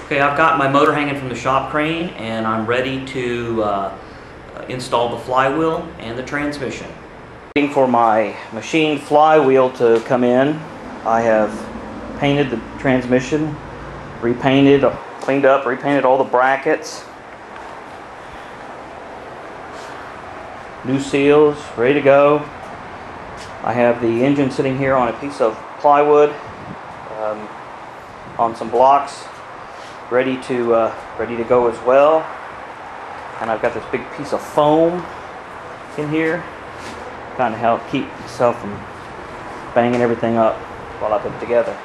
Okay, I've got my motor hanging from the shop crane and I'm ready to install the flywheel and the transmission. Waiting for my machined flywheel to come in. I have painted the transmission, repainted, cleaned up, repainted all the brackets. New seals, ready to go. I have the engine sitting here on a piece of plywood, on some blocks, ready to go as well. And I've got this big piece of foam in here, kind of help keep myself from banging everything up while I put it together.